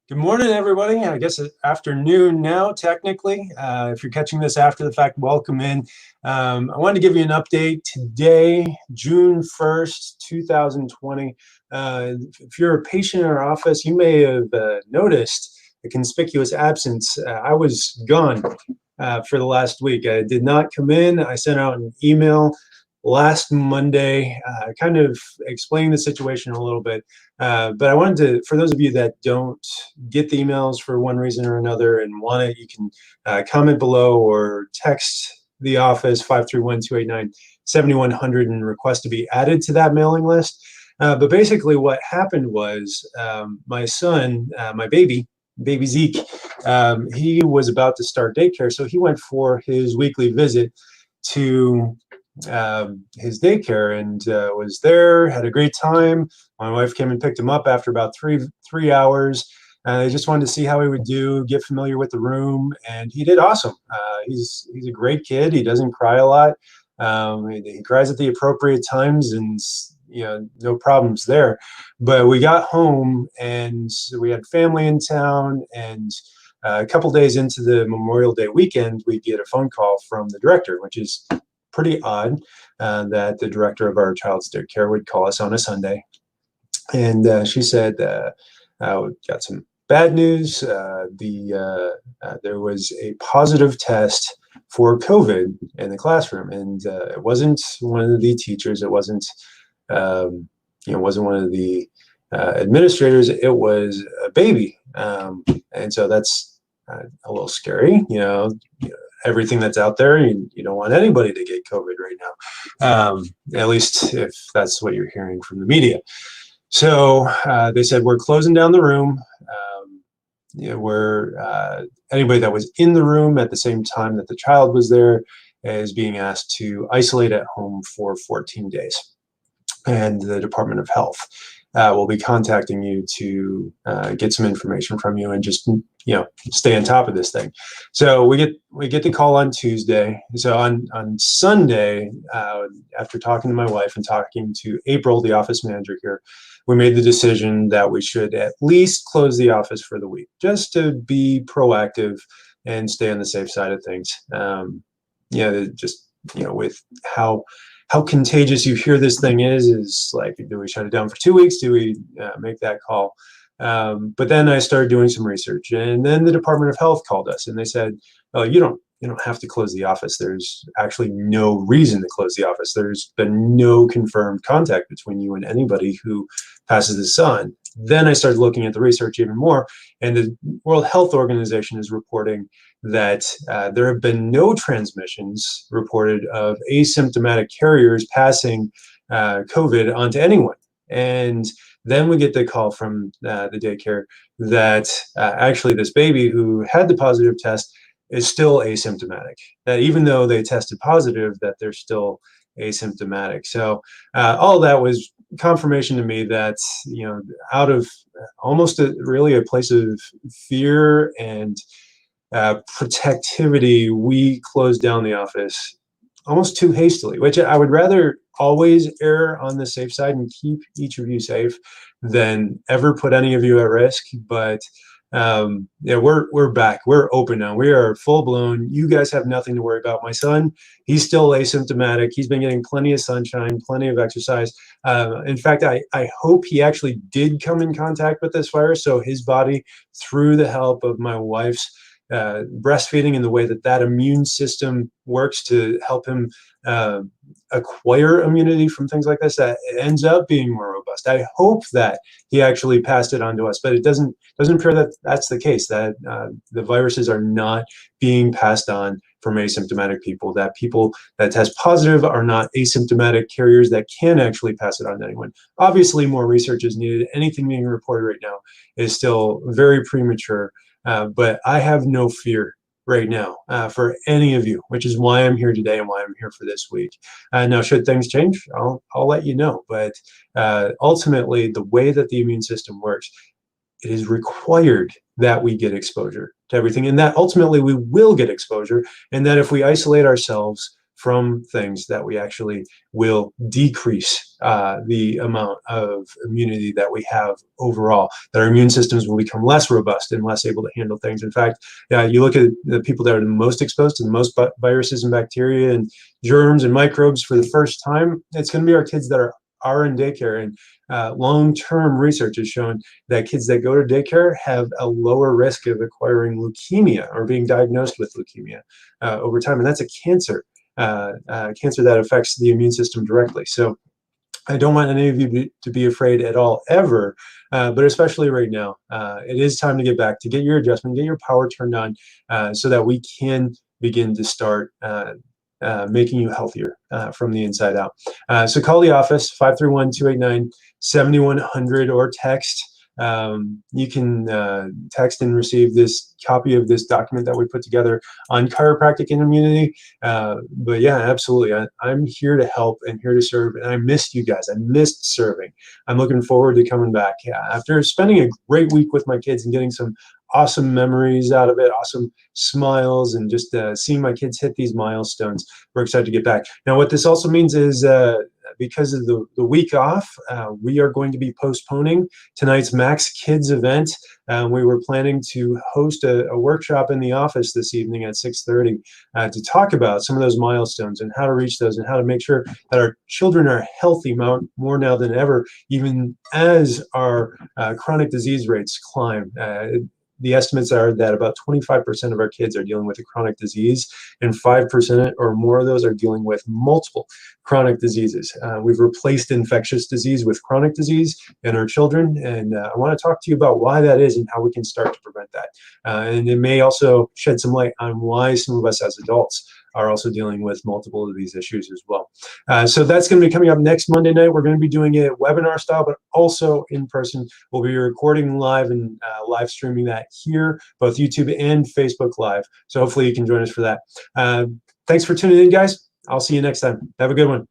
Good morning, everybody. I guess it's afternoon now, technically. If you're catching this after the fact, welcome in. I wanted to give you an update today, June 1st, 2020. If you're a patient in our office, you may have noticed a conspicuous absence. I was gone for the last week. I did not come in. I sent out an email last Monday, kind of explaining the situation a little bit. But I wanted to, for those of you that don't get the emails for one reason or another and want it, you can comment below or text the office 531-289-7100 and request to be added to that mailing list. But basically what happened was my son, my baby Zeke, he was about to start daycare. So he went for his weekly visit to his daycare and was there, had a great time. My wife came and picked him up after about three hours. I just wanted to see how he would do, get familiar with the room, and he did awesome. He's a great kid. He doesn't cry a lot. He cries at the appropriate times, and no problems there. But we got home, and we had family in town, and a couple days into the Memorial Day weekend, we get a phone call from the director, which is pretty odd that the director of our child's daycare would call us on a Sunday. And she said, we got some bad news. There was a positive test for COVID in the classroom, and it wasn't one of the teachers. It wasn't, wasn't one of the administrators. It was a baby, and so that's a little scary. Everything that's out there, you don't want anybody to get COVID right now, at least if that's what you're hearing from the media. So they said, we're closing down the room. Anybody that was in the room at the same time that the child was there is being asked to isolate at home for 14 days. And the Department of Health will be contacting you to get some information from you and just stay on top of this thing. So we get the call on Tuesday. So on Sunday, after talking to my wife and talking to April, the office manager here, we made the decision that we should at least close the office for the week, just to be proactive and stay on the safe side of things. With how contagious you hear this thing is like, do we shut it down for 2 weeks? Do we make that call? But then I started doing some research, and then the Department of Health called us and they said, oh, you don't have to close the office. There's actually no reason to close the office. There's been no confirmed contact between you and anybody who passes this on. Then I started looking at the research even more, and the World Health Organization is reporting that there have been no transmissions reported of asymptomatic carriers passing COVID onto anyone. And then we get the call from the daycare that actually this baby who had the positive test is still asymptomatic, that even though they tested positive, that they're still asymptomatic. So all that was confirmation to me that, out of almost really a place of fear and protectivity, we closed down the office almost too hastily, which I would rather always err on the safe side and keep each of you safe than ever put any of you at risk. But we're back. We're open now. We are full blown. You guys have nothing to worry about. My son, he's still asymptomatic. He's been getting plenty of sunshine, plenty of exercise. In fact, I hope he actually did come in contact with this virus, so his body, through the help of my wife's breastfeeding and the way that immune system works to help him acquire immunity from things like this, that it ends up being more robust. I hope that he actually passed it on to us, but it doesn't appear that that's the case, that the viruses are not being passed on from asymptomatic people, that people that test positive are not asymptomatic carriers that can actually pass it on to anyone. Obviously, more research is needed. Anything being reported right now is still very premature. But I have no fear right now for any of you, which is why I'm here today and why I'm here for this week. Now, should things change, I'll let you know. But ultimately, the way that the immune system works, it is required that we get exposure to everything, and that ultimately we will get exposure, and that if we isolate ourselves from things that we actually will decrease the amount of immunity that we have overall, that our immune systems will become less robust and less able to handle things. In fact, you look at the people that are the most exposed to the most viruses and bacteria and germs and microbes for the first time, it's going to be our kids that are in daycare. And long-term research has shown that kids that go to daycare have a lower risk of acquiring leukemia or being diagnosed with leukemia over time. And that's a cancer. Cancer that affects the immune system directly. So I don't want any of you to be afraid at all, ever, but especially right now. It is time to get back, to get your adjustment, get your power turned on so that we can begin to start making you healthier from the inside out. So call the office, 531-289-7100, or text. You can text and receive this copy of this document that we put together on chiropractic and immunity. But yeah, absolutely. I'm here to help and here to serve. And I missed you guys. I missed serving. I'm looking forward to coming back. After spending a great week with my kids and getting some awesome memories out of it, awesome smiles, and just seeing my kids hit these milestones, we're excited to get back. Now, what this also means is because of the week off, we are going to be postponing tonight's Max Kids event. We were planning to host a workshop in the office this evening at 6:30 to talk about some of those milestones and how to reach those and how to make sure that our children are healthy more now than ever, even as our chronic disease rates climb. The estimates are that about 25% of our kids are dealing with a chronic disease, and 5% or more of those are dealing with multiple chronic diseases. We've replaced infectious disease with chronic disease in our children, and I want to talk to you about why that is and how we can start to prevent that. And it may also shed some light on why some of us as adults are also dealing with multiple of these issues as well. So that's going to be coming up next Monday night. We're going to be doing it webinar style, but also in person. We'll be recording live and live streaming that here, both YouTube and Facebook Live. So hopefully you can join us for that. Thanks for tuning in, guys. I'll see you next time. Have a good one.